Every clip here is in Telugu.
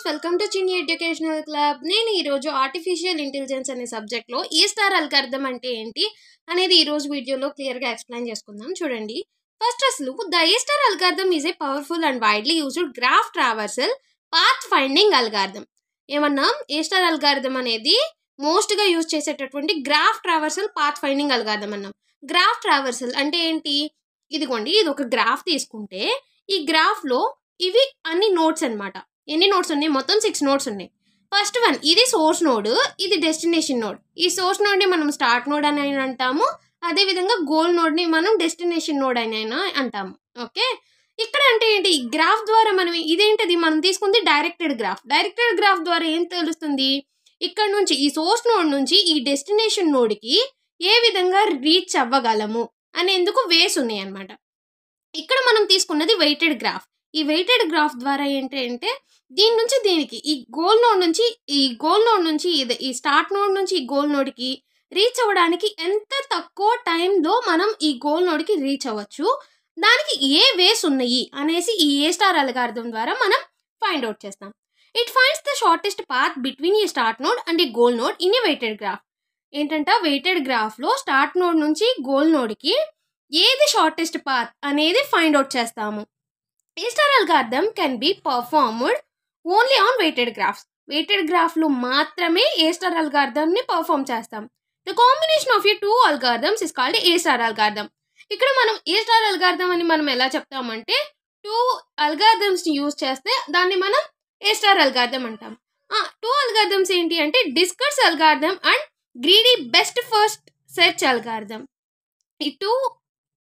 వెల్కమ్ టు చిన్ని ఎడ్యుకేషనల్ క్లబ్. నేను ఈరోజు ఆర్టిఫిషియల్ ఇంటెలిజెన్స్ అనే సబ్జెక్ట్లో ఏ స్టార్ అల్గారిథం అంటే ఏంటి అనేది ఈరోజు వీడియోలో క్లియర్గా ఎక్స్ప్లెయిన్ చేసుకుందాం. చూడండి, ఫస్ట్ అసలు the A star algorithm is a powerful and widely used graph traversal path finding algorithm. ఏమన్నా ఏ స్టార్ అల్గారిథం అనేది మోస్ట్గా యూజ్ చేసేటటువంటి graph traversal path finding algorithm అన్నాం. గ్రాఫ్ ట్రావర్సల్ అంటే ఏంటి? ఇదిగోండి, ఇది ఒక గ్రాఫ్ తీసుకుంటే ఈ గ్రాఫ్లో ఇవి అన్ని నోట్స్ అనమాట. ఎన్ని నోట్స్ ఉన్నాయి? మొత్తం 6 నోట్స్ ఉన్నాయి. ఫస్ట్ వన్ ఇది సోర్స్ నోడ్, ఇది డెస్టినేషన్ నోడ్. ఈ సోర్స్ నోడ్ని మనం స్టార్ట్ నోడ్ అని అంటాము, అదేవిధంగా గోల్ నోడ్ని మనం డెస్టినేషన్ నోడ్ అని అంటాము. ఓకే, ఇక్కడ అంటే ఏంటి? ఈ గ్రాఫ్ ద్వారా మనం ఇదేంటిది మనం తీసుకుంది డైరెక్టెడ్ గ్రాఫ్. డైరెక్టెడ్ గ్రాఫ్ ద్వారా ఏం తెలుస్తుంది? ఇక్కడ నుంచి ఈ సోర్స్ నోడ్ నుంచి ఈ డెస్టినేషన్ నోడ్కి ఏ విధంగా రీచ్ అవ్వగలము అనేందుకు వేస్ ఉన్నాయి అన్నమాట. ఇక్కడ మనం తీసుకున్నది వెయిటెడ్ గ్రాఫ్. ఈ వెయిటెడ్ గ్రాఫ్ ద్వారా ఏంటంటే దీని నుంచి దీనికి ఈ గోల్ నోడ్ నుంచి ఈ స్టార్ట్ నోడ్ నుంచి ఈ గోల్ నోడ్కి రీచ్ అవ్వడానికి ఎంత తక్కువ టైంలో మనం ఈ గోల్ నోడ్కి రీచ్ అవ్వచ్చు, దానికి ఏ వేస్ ఉన్నాయి అనేసి ఈ ఏ స్టార్ అల్గారిథం ద్వారా మనం ఫైండ్ అవుట్ చేస్తాం. It finds the shortest path between ఈ స్టార్ట్ నోడ్ అండ్ ఈ goal node in a weighted graph. ఏంటంటే వెయిటెడ్ గ్రాఫ్లో స్టార్ట్ నోడ్ నుంచి గోల్ నోడ్కి ఏది షార్టెస్ట్ పాత్ అనేది ఫైండ్ అవుట్ చేస్తాము. A star algorithm can be performed only on weighted graphs. Weighted గ్రాఫ్లో మాత్రమే ఏ స్టార్ అల్గారిథంని పర్ఫార్మ్ చేస్తాం. The combination of A 2 algorithms is called A star algorithm. ఇక్కడ మనం ఏ స్టార్ అల్గారిథం అని మనం ఎలా చెప్తామంటే 2 అల్గారిథమ్స్ని యూజ్ చేస్తే దాన్ని మనం ఏ స్టార్ అల్గారిథం అంటాం. 2 అల్గారిథమ్స్ ఏంటి అంటే discards algorithm and greedy best first search algorithm. ఈ 2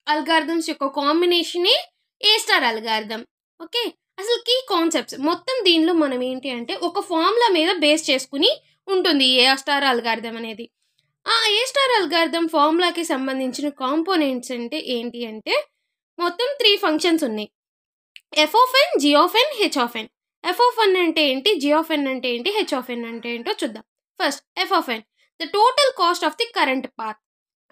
అల్గారిథమ్స్ యొక్క కాంబినేషనే ఏ స్టార్ అల్గారిథం. ఓకే, అసలు కీ కాన్సెప్ట్స్ మొత్తం దీనిలో మనం ఏంటి అంటే ఒక ఫార్ములా మీద బేస్ చేసుకుని ఉంటుంది ఏ స్టార్ అల్గారిథం అనేది. ఆ ఏ స్టార్ అల్గారిథం ఫార్ములాకి సంబంధించిన కాంపోనెంట్స్ అంటే ఏంటి అంటే మొత్తం 3 ఫంక్షన్స్ ఉన్నాయి. F of N, G of N, H of N. F of N అంటే ఏంటి, జీ ఆఫ్ ఎన్ అంటే ఏంటి, హెచ్ ఆఫ్ ఎన్ అంటే ఏంటో చూద్దాం. First F of N, the total cost of the current path.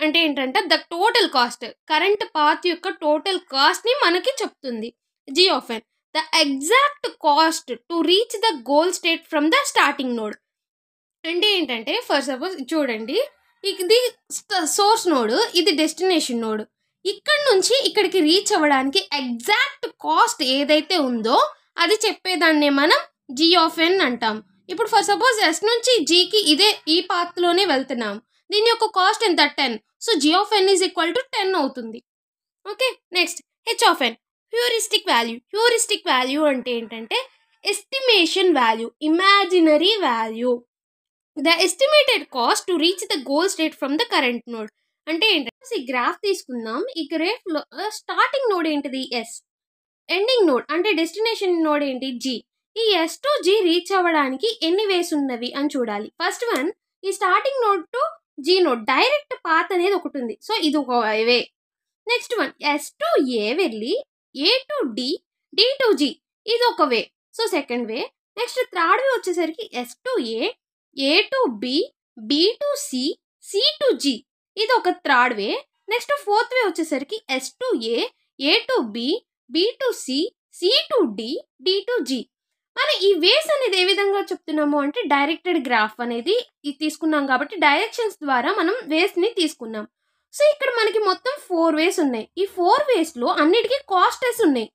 అంటే ఏంటంటే the total cost, current path యొక్క టోటల్ కాస్ట్ని మనకి చెప్తుంది. G of N, the exact cost to reach the goal state from the starting node. అంటే ఏంటంటే ఫర్ సపోజ్ చూడండి, ఇది సోర్స్ నోడ్, ఇది డెస్టినేషన్ నోడ్. ఇక్కడ నుంచి ఇక్కడికి రీచ్ అవ్వడానికి ఎగ్జాక్ట్ కాస్ట్ ఏదైతే ఉందో అది చెప్పేదాన్నే మనం జీ ఆఫ్ ఎన్ అంటాం. ఇప్పుడు ఫర్ సపోజ్ ఎస్ నుంచి జీకి ఈ పాత్లోనే వెళ్తున్నాం, దీని యొక్క కాస్ట్ ఎంత 10. So G of N is equal to 10 అవుతుంది. Okay, next H of N, heuristic value. Heuristic value అంటే ఏంటంటే estimation value, imaginary value. The estimated cost to reach the goal state from the current node. అంటే ఏంటంటే ఈ గ్రాఫ్ తీసుకుందాం. ఈ గ్రాఫ్లో స్టార్టింగ్ నోడ్ ఏంటిది ఎస్, ఎండింగ్ నోడ్ అంటే డెస్టినేషన్ నోడ్ ఏంటి జీ. ఈ ఎస్ టు జీ రీచ్ అవ్వడానికి ఎన్ని వేస్ ఉన్నవి అని చూడాలి. ఫస్ట్ వన్, ఈ starting node to G node direct path అనేది ఒకటి ఉంది, సో ఇది ఒక way. Next one, S to A వెళ్ళి A to D, D to G, ఇది ఒక వే, so second way. Next third way వచ్చేసరికి S to A to B, B to C, C to G, ఇది ఒక third way. Next fourth way వచ్చేసరికి S to A to B, B to C, C to D, D to G. మరి ఈ వేస్ అనేది ఏ విధంగా చెప్తున్నాము అంటే డైరెక్టెడ్ గ్రాఫ్ అనేది ఇది తీసుకున్నాం కాబట్టి డైరెక్షన్స్ ద్వారా మనం వేస్ని తీసుకున్నాం. సో ఇక్కడ మనకి మొత్తం 4 వేస్ ఉన్నాయి. ఈ 4 వేస్లో అన్నిటికీ కాస్టెస్ ఉన్నాయి.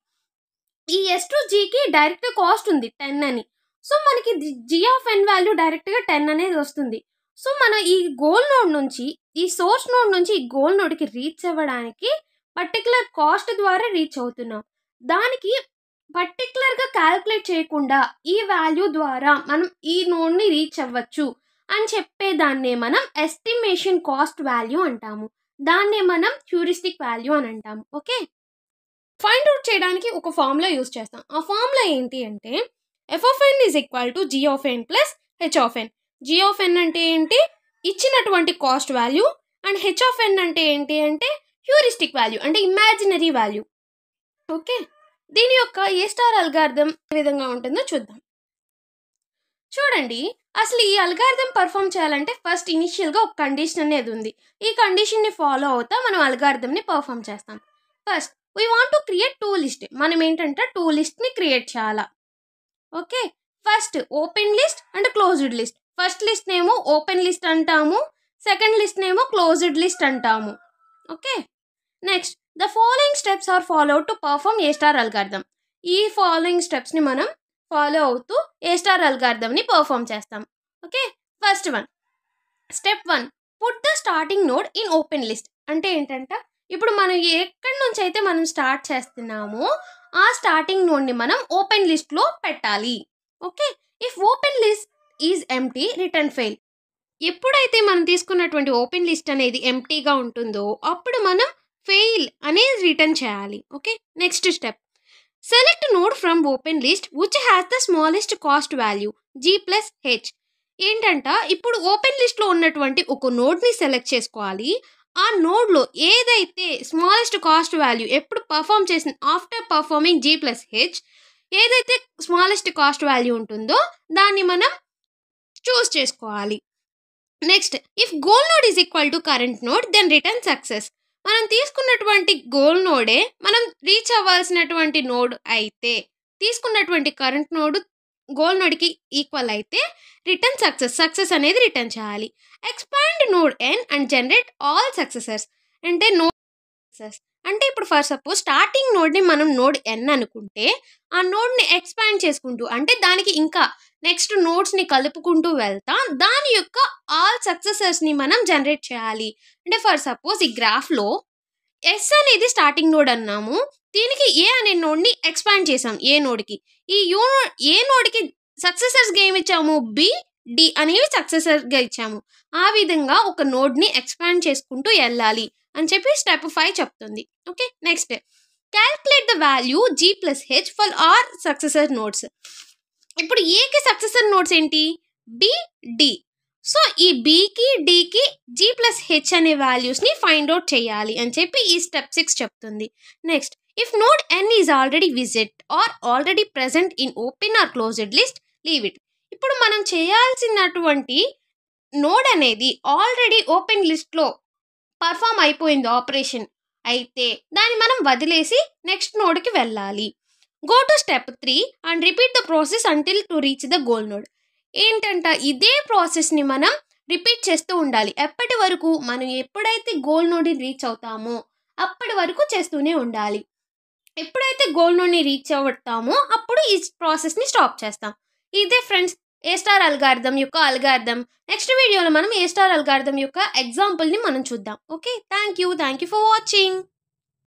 ఈ ఎస్ టు జీకి డైరెక్ట్ కాస్ట్ ఉంది 10 అని, సో మనకి జీ ఆఫ్ ఎన్ వాల్యూ డైరెక్ట్గా 10 అనేది వస్తుంది. సో మనం ఈ గోల్ నోడ్ నుంచి ఈ సోర్స్ నోడ్ నుంచి ఈ గోల్ నోడ్కి రీచ్ అవ్వడానికి పర్టికులర్ కాస్ట్ ద్వారా రీచ్ అవుతున్నాం. దానికి పర్టికులర్గా క్యాల్కులేట్ చేయకుండా ఈ వాల్యూ ద్వారా మనం ఈ నోడ్ని రీచ్ అవ్వచ్చు అని చెప్పేదాన్నే మనం ఎస్టిమేషన్ కాస్ట్ వాల్యూ అంటాము. దాన్నే మనం హ్యూరిస్టిక్ వాల్యూ అని అంటాము. ఓకే, ఫైండ్ అవుట్ చేయడానికి ఒక ఫార్ములా యూజ్ చేస్తాం. ఆ ఫార్ములా ఏంటి అంటే F of N is equal to G of N plus H of N. G of N అంటే ఏంటి? ఇచ్చినటువంటి cost value. And H of N అంటే ఏంటి అంటే హ్యూరిస్టిక్ వాల్యూ, అంటే ఇమాజినరీ వాల్యూ. ఓకే, దీని యొక్క ఏ స్టార్ అల్గారిథం ఏ విధంగా ఉంటుందో చూద్దాం. చూడండి, అసలు ఈ అల్గారిథం పర్ఫామ్ చేయాలంటే ఫస్ట్ ఇనిషియల్గా ఒక కండిషన్ అనేది ఉంది. ఈ కండిషన్ని ఫాలో అవుతా మనం అల్గారిథంని పర్ఫామ్ చేస్తాం. First we want to create 2 list. మనం ఏంటంటే 2 లిస్ట్ని క్రియేట్ చేయాలా. Okay, first open list and closed list. First list నేమో ఓపెన్ లిస్ట్ అంటాము, సెకండ్ లిస్ట్ నేమో క్లోజ్డ్ లిస్ట్ అంటాము. Okay, next the following steps are followed to perform A star algorithm. ఈ ఫాలోయింగ్ స్టెప్స్ని మనం ఫాలో అవుతూ ఏ స్టార్ అల్గారిథంని పర్ఫామ్ చేస్తాం. Okay, first one, step 1, put the starting node in open list. అంటే ఏంటంటే ఇప్పుడు మనం ఎక్కడి నుంచి అయితే మనం స్టార్ట్ చేస్తున్నామో ఆ స్టార్టింగ్ నోడ్ని మనం ఓపెన్ లిస్ట్లో పెట్టాలి. Okay, if open list is empty return fail. ఎప్పుడైతే మనం తీసుకున్నటువంటి ఓపెన్ లిస్ట్ అనేది ఎంప్టీగా ఉంటుందో అప్పుడు మనం ఫెయిల్ అనేది రిటర్న్ చేయాలి. Okay, next step, select node from open list which has the smallest cost value G+H. ఏంటంట ఇప్పుడు ఓపెన్ లిస్ట్లో ఉన్నటువంటి ఒక నోడ్ని సెలెక్ట్ చేసుకోవాలి. ఆ నోడ్లో ఏదైతే స్మాలెస్ట్ కాస్ట్ వాల్యూ ఎప్పుడు పర్ఫామ్ చేసిన ఆఫ్టర్ పర్ఫార్మింగ్ G+H ఏదైతే స్మాలెస్ట్ కాస్ట్ వాల్యూ ఉంటుందో దాన్ని మనం చూస్ చేసుకోవాలి. Next, if goal node is equal to current node then return success. మనం తీసుకున్నటువంటి గోల్ నోడే మనం రీచ్ అవ్వాల్సినటువంటి నోడ్ అయితే తీసుకున్నటువంటి కరెంట్ నోడ్ గోల్ నోడ్కి ఈక్వల్ అయితే రిటర్న్ సక్సెస్ అనేది రిటర్న్ చేయాలి. Expand node n and generate all successors. అంటే నోడ్ సక్సెస్ అంటే ఇప్పుడు ఫర్ సపోజ్ స్టార్టింగ్ నోడ్ని మనం నోడ్ n అనుకుంటే ఆ నోడ్ని ఎక్స్పాండ్ చేసుకుంటూ అంటే దానికి ఇంకా నెక్స్ట్ నోడ్స్ని కలుపుకుంటూ వెళ్తాం. దాని యొక్క ఆల్ సక్సెసర్స్ని మనం జనరేట్ చేయాలి. అంటే ఫర్ సపోజ్ ఈ గ్రాఫ్లో ఎస్ అనేది స్టార్టింగ్ నోడ్ అన్నాము, దీనికి ఏ అనే నోడ్ని ఎక్స్పాండ్ చేసాం ఏ నోడ్కి. ఈ ఏ నోడ్కి సక్సెసర్స్గా ఏమి ఇచ్చాము, బి డి అనేవి సక్సెసర్గా ఇచ్చాము. ఆ విధంగా ఒక నోడ్ని ఎక్స్పాండ్ చేసుకుంటూ వెళ్ళాలి అని చెప్పి స్టెప్ 5 చెప్తుంది. Okay, next, calculate the value G+H for our successor nodes. ఇప్పుడు ఏకి సక్సెసర్ నోడ్స్ ఏంటి, బి డి. సో ఈ బీకి డికి G+H అనే వాల్యూస్ని ఫైండ్ అవుట్ చేయాలి అని చెప్పి ఈ స్టెప్ 6 చెప్తుంది. Next, if node n is already visit or already present in open or closed list leave it. ఇప్పుడు మనం చేయాల్సినటువంటి నోడ్ అనేది ఆల్రెడీ ఓపెన్ లిస్ట్లో పర్ఫామ్ అయిపోయింది ఆపరేషన్ అయితే దాన్ని మనం వదిలేసి నెక్స్ట్ నోడ్కి వెళ్ళాలి. Go to step 3 and repeat the process until to reach the goal node. ఏంటంట ఇదే ప్రాసెస్ని మనం రిపీట్ చేస్తూ ఉండాలి. ఎప్పటి వరకు మనం ఎప్పుడైతే గోల్ నోడ్ని రీచ్ అవుతామో అప్పటి వరకు చేస్తూనే ఉండాలి. ఎప్పుడైతే గోల్ నోడ్ని రీచ్ అవుతామో అప్పుడు ఈ ప్రాసెస్ని స్టాప్ చేస్తాం. ఇదే ఫ్రెండ్స్ ఏ స్టార్ అల్గారిథం యొక్క అల్గారిథం. నెక్స్ట్ వీడియోలో మనం ఏ స్టార్ అల్గారిథం యొక్క ఎగ్జాంపుల్ని మనం చూద్దాం. Okay, thank you for watching.